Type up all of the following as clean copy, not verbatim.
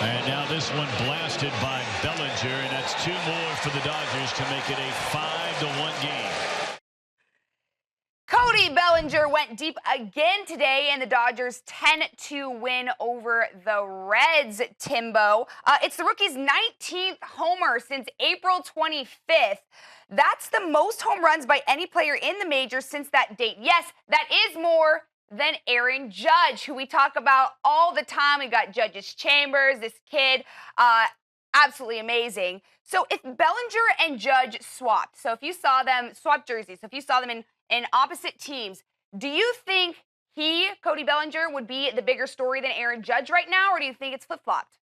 And now this one blasted by Bellinger, and that's two more for the Dodgers to make it a 5-1 game. Cody Bellinger went deep again today in the Dodgers' 10-2 win over the Reds, Timbo. It's the rookie's 19th homer since April 25th. That's the most home runs by any player in the majors since that date. Yes, that is more than Aaron Judge, who we talk about all the time. We got Judge's Chambers, this kid, absolutely amazing. So if Bellinger and Judge swapped, so if you saw them swap jerseys, so if you saw them in opposite teams, do you think Cody Bellinger, would be the bigger story than Aaron Judge right now, or do you think it's flip-flopped?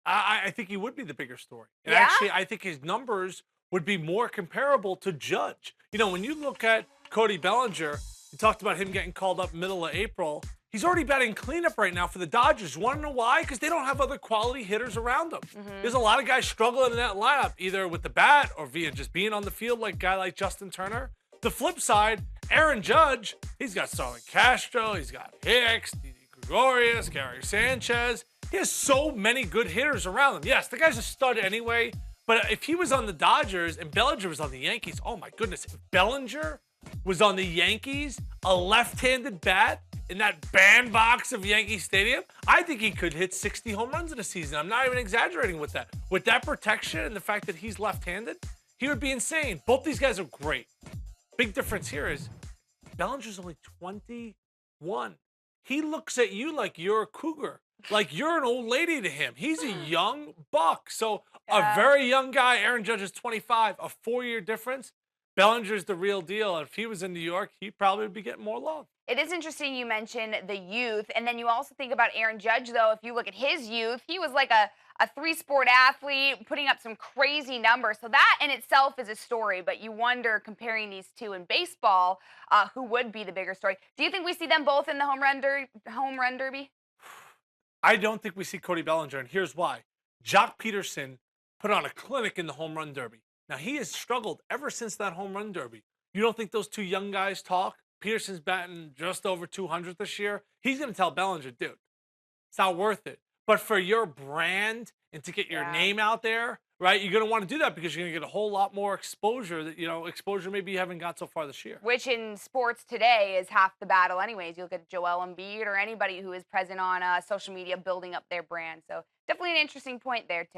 I think he would be the bigger story. And Yeah? actually, I think his numbers would be more comparable to Judge. You know, when you look at Cody Bellinger, you talked about him getting called up middle of April. He's already batting cleanup right now for the Dodgers. You want to know why? Because they don't have other quality hitters around them. There's a lot of guys struggling in that lineup, either with the bat or via just being on the field, like a guy like Justin Turner. The flip side, Aaron Judge, he's got Starlin Castro, he's got Hicks, Didi Gregorius, Gary Sanchez. He has so many good hitters around him. Yes, the guy's a stud anyway, but if he was on the Dodgers and Bellinger was on the Yankees, oh my goodness, if Bellinger was on the Yankees, a left-handed bat in that bandbox of Yankee Stadium, I think he could hit 60 home runs in a season. I'm not even exaggerating with that. With that protection and the fact that he's left-handed, he would be insane. Both these guys are great. Big difference here is Bellinger's only 21. He looks at you like you're a cougar, like you're an old lady to him. He's a young buck. So a very young guy, Aaron Judge is 25, a 4-year difference. Bellinger's the real deal. If he was in New York, he'd probably be getting more love. It is interesting you mentioned the youth, and then you also think about Aaron Judge, though. If you look at his youth, he was like a three-sport athlete, putting up some crazy numbers. So that in itself is a story, but you wonder, comparing these two in baseball, who would be the bigger story. Do you think we see them both in the home run derby? I don't think we see Cody Bellinger, and here's why. Jock Peterson put on a clinic in the home run derby. Now, he has struggled ever since that home run derby. You don't think those two young guys talk? Peterson's batting just over 200 this year. He's going to tell Bellinger, dude, it's not worth it. But for your brand and to get your name out there, right, you're going to want to do that because you're going to get a whole lot more exposure that, exposure maybe you haven't got so far this year. Which in sports today is half the battle anyways. You look at Joel Embiid or anybody who is present on social media building up their brand. So definitely an interesting point there, Tim.